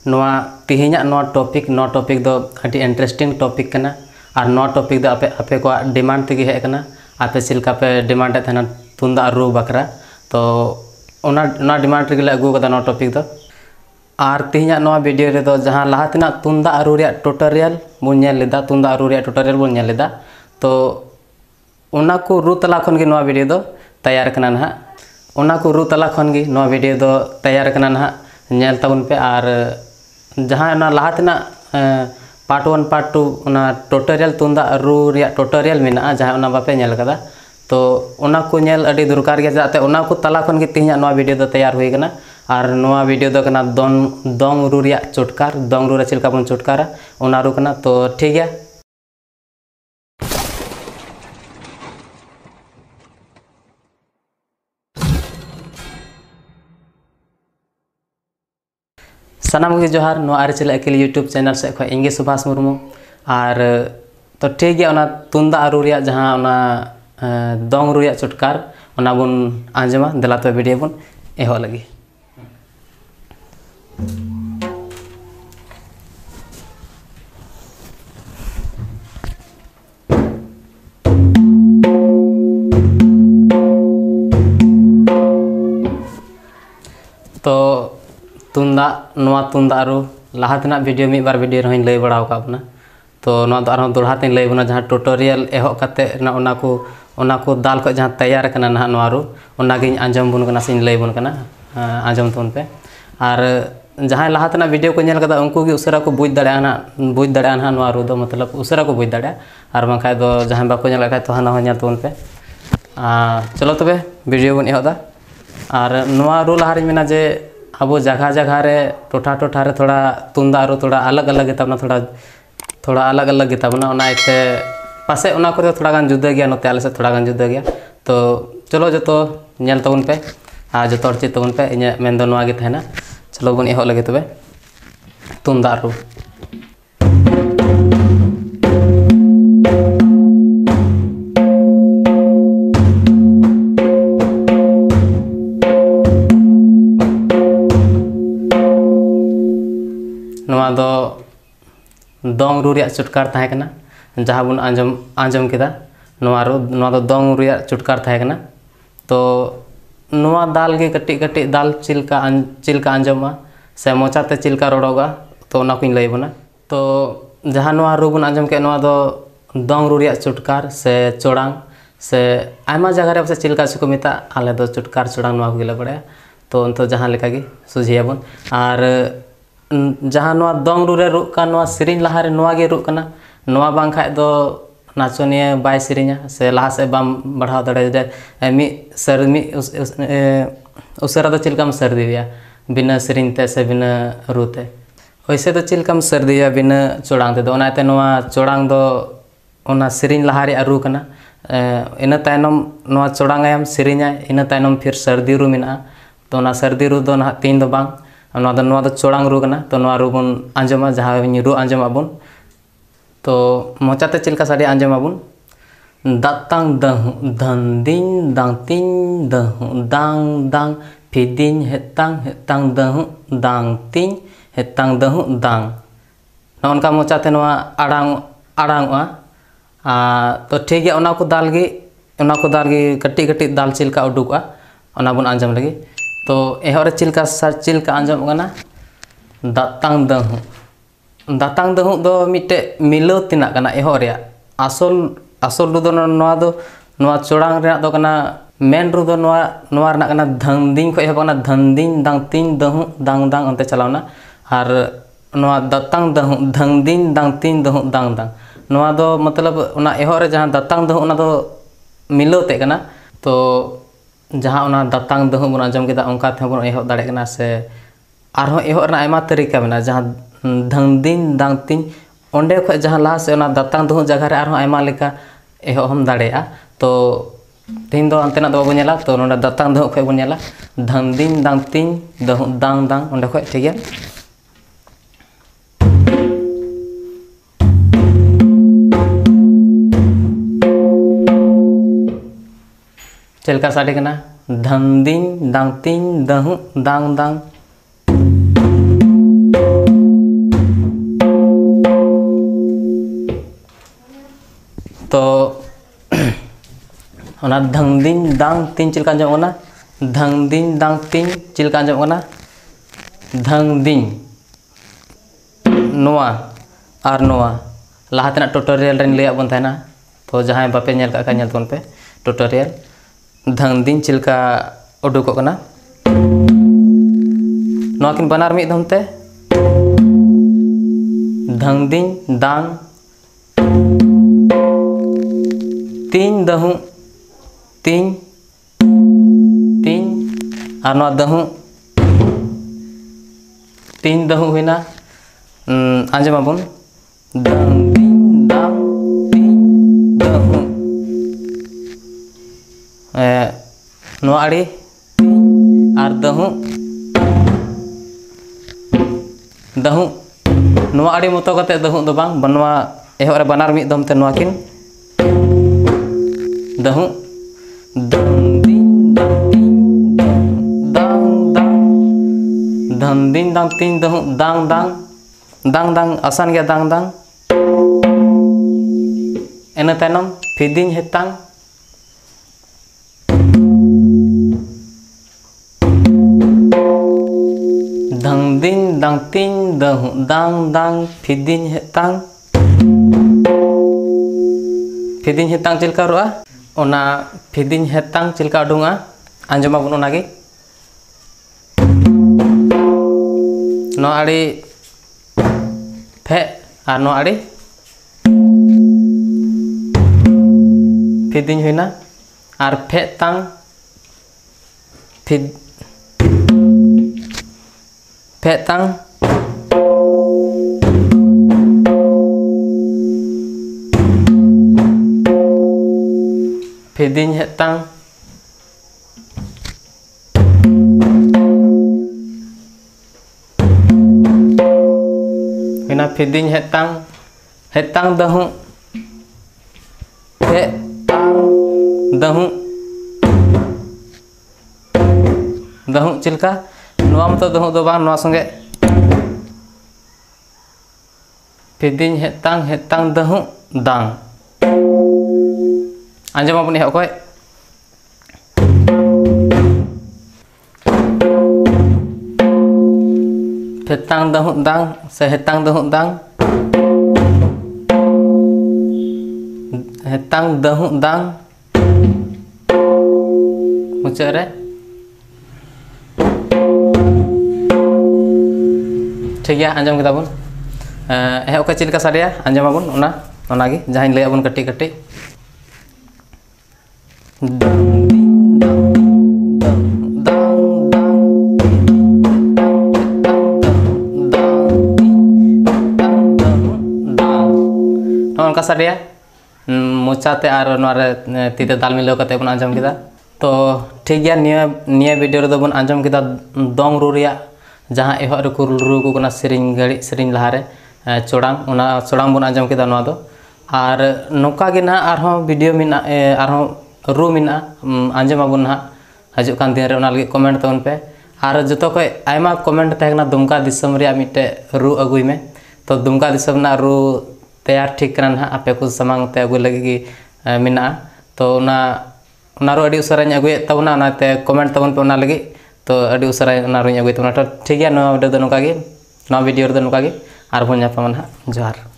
नोआ तिहिना नोआ टॉपिक दो अति इंटरेस्टिंग टॉपिक कना और नोआ टॉपिक दो आपे को डिमांड तेगे हेज कना आपे सिलका पे डिमांड थे तुंदा रू बकरा तो ओना डिमांड रेगे अगू कदा नोआ टॉपिक दो और तिहिना नोआ वीडियो रे दो जहां लहा तिना तुंदा रू रे ट्यूटोरियल बन नेल लेदा तुंदा रू रे ट्यूटोरियल बन नेल लेदा तो ओना को रू तला खन गे नोआ वीडियो दो तैयार कना ना ओना को रू तला खन गे नोआ वीडियो दो तैयार कना ना नेल ताबन पे और जहां ना लहा तिना पार्ट 1 पार्ट 2 ओना ट्यूटोरियल तुंदा रू रे ट्यूटोरियल मेना जहां ओना बापे नेल कदा तो ओना को नेल अडी दरकार गे जाते ओना को तला खन गे तिहिना नोआ वीडियो दो तैयार हुई कना और नोआ वीडियो दो कना दोंग रू रे चुटकार दोंग रू रे चिलका बन चुटकारा ओना रू कना तो ठीक गया। सानाम के जोहार नो आरचल अकेले यूट्यूब चैनल से खो इंगे सुभाष मुर्मू और तो ठीक गया ओना तुंदा रू रे जहां ओना दोंग रू रे चुटकार ओना बन आंजमा देला तो वीडियो बन एहो लगी। तो तुंदा रू लहातना वीडियो मिद बार वीडियो रही लई बड़ा बना तो दोड़ा तीन लई बना जहाँ ट्यूटोरियल एहब कते ओना को दाल को जहाँ तैयार करना ना नोआ रू ओनागिन आंजम बन कना से लई बन कना आंजम तबन पे और जहाँ लहातना वीडियो को नेल कदा उनको उसरा को बुझ दाड़ा ना नोआ रू दो मतलब उसरा को बुझ दाड़ा और बाखा दो जहाँ बाको नेल खाय तो हाना हो नेल तबन पे चलो तबे वीडियो बन एहदा और नोआ रू लहारी मेना जे अब जगह जगह रे टोठा रे थोड़ा तुंदा रू थोड़ा अलग अलग गेताबना थोड़ा अलग अलग गेताबना ओना इते पासे ओना को थोड़ा गान जुदा गया नोते आले से थोड़ा गान जुदा गया तो चलो जो तो नेल तबन पे आ जो तोर चित तबन पे इने मेन दो नोआ गे थाना चलो बन एहो लगे तबे तुंदा रू नोआ दो दोंग रू रे चुटकार ताहे कना जहाँ बन आंजम केदा नोआ दो दोंग रू रे चुटकार ताहे कना तो नोआ दाल गे कटी कटी दाल चिलका आंजमा से मोचाते चिलका रोड़ोगा तो ओना को लई बना तो जहाँ नोआ रू बन आंजम के नोआ दो दोंग रू रे चुटकार से चोड़ांग से आयमा जगह रे से चिलका से को मिता आले दो चुटकार चोड़ांग नोआ को गिला बड़े तो उन तो जहाँ लेका गे सुझियाबन और जहाँ नोआ दोंग रू रे रुक का नोआ सिरिंज लहा रे नोआ गे रुक कना नोआ बांग खाय दो नाचनिया बाय सिरिंजा से लहा से बाम बढ़ाव दड़े दे मी सर मी उसरा दो चिलकम सर्दी दिया बिना सिरिंज ते से बिना रूते वैसे तो चिलकम सर्दी दिया बिना चोड़ांग ते दो ओनाते नोआ चोड़ांग दो ओना सिरिंज लहा रे रू कना इना तायनम नोआ चोड़ांग आयम सिरिंजा इना तायनम फिर सर्दी रू मिना तो ओना सर्दी रू दो ना तीन दो बांग नोआ दो चोड़ांग रू कना तो नोआ रू बन आंजमा जहाँ रू आंजमा बन तो मोचाते चिलका साड़ी आंजमा बन दातांग धंदिन दांतिन दांग दांग फिदिन हेतांग दहु दांग तिन हेतांग दहु दांग नोनका मोचाते नोआ आड़ांगआ तो ठीक गया ओना को दाल गे कटी कटी दाल चिलका उडुका ओना बन आंजम लगी तो एहरे चिलका आंजम गना दातांग दहु दो मिटे मिलो तिना कना एहरे आसल रू दो नोआ चोड़ांग रे दो कना मेन रू दो नोआ रना कना धंदिन खो एहब कना धंदिन दांग तीन दहु दांग दांग अंते चलावना और नोआ दातांग दहु धंदिन दांग तीन दहु दांग दांग नोआ दो मतलब ओना एहरे जहां दातांग दहु ओना दो मिलो ते कना तो जहाँ ओना दातांग दहु बन आंजम केदा ओंका थे बन एहब दाड़े कना से आरहो एहब ना आयमा तरीका मेना जहाँ धंदिन दांगतिन ओंडे ख जहाँ लाहा से ओना दातांग दहु जगह रे आरहो आयमा लेका एहब हम दाड़ेया तो तीन दो अंतेना दो बन नेला तो नोडा दातांग दहु ख बन नेला धंदिन दांगतिन दहु दांग दांग ओंडे ख ठीक गया। चलका साड़ी कना धंदिन दांगतिन दहु दांग दांग ओना धंग दिन दांग तीन चिलका अंजम ओना धंग दिन दांग तीन चिलका अंजम ओना धंग दिन नोआ और नोआ लाहातेना ट्यूटोरियल रेन लैया बन थाना तो जहां बापे नेल का नेल तोन पे ट्यूटोरियल धंग दिन चिलका उडुको कना नोआ किन बनार मिद दमते धंग दिन दांग तीन दहु तीन तीन और नोआ दहु तीन दहु हुईना आंजम आबुन दंग तीन दांग तीन दहु नोआ आड़ी और दहु दहु नोआ आड़ी मतो कते दहु दो बांग बनवा एहो रे बनार मिद दमते नोआ किन दहु दंग दिन दांग तीन दांग दांग धंग दिन दांग तीन दहु दांग दांग दांग दांग आसान गया दांग दांग एना तायनम फिदिन हेतांग धंग दिन दांग तीन दहु दांग दांग फिदिन हेतांग फिदिन हेतांग चिलका रुआ ओना फिदिन हेतांग चिलका उडुंगा आंजमा बुन ओनागे नो आड़ी फे और नो आड़ी फिदिन हुईना और फे तांग फिद फे तांग फिदिन हेतांग हुईना फिदिन हेतांग दहु फे तांग दहु दहु चिलका नोआ मतो दहु दो बांग नोआ संगे फिदिन हेतांग दहु दांग आंजम आबुन एहो कोय हेतांग दहु दांग से हेतांग दहु दांग हेतांग दहु दांग मुचाद रे ठीक गया आंजम केदा बुन एहो कोय चिलका साडिया आंजम आबुन ओना ओनागे जहां लैया बुन कटी कटी नौका साडिया मोचाते और तीते दाल मिलाव कते बन आंजम किदा तो ठीक गया निया वीडियो रे बन आंजम किदा दोंग रू रिया जहां एहो रे को रू को कना सेरिंग गड़ी सेरिंग लहारे चोड़ांग ओना चोड़ांग बन आंजम किदा नोआ दो और नौका गे ना आरो वीडियो मिना आरो रू मिना आंजम आबुन ना हजू कान दिन रे ओना लगे कमेंट तवन पे और जतो को आयमा कमेंट तहना दुमका दिसम रे मिटे रू अगुई में तो दुमका दिसम ना रू तैयार ठीक करना ना आपे को समांग ते अगु लगे मिना तो ना रो अडी उसरा अगुए तबना नाते कमेंट तबन पे ओना लगे तो अडी उसरा ना रो अगुए तबना तो ठीक है नो वीडियो दो नोका गे नो वीडियो दो नोका गे आर बोन जापामन हा जोहार।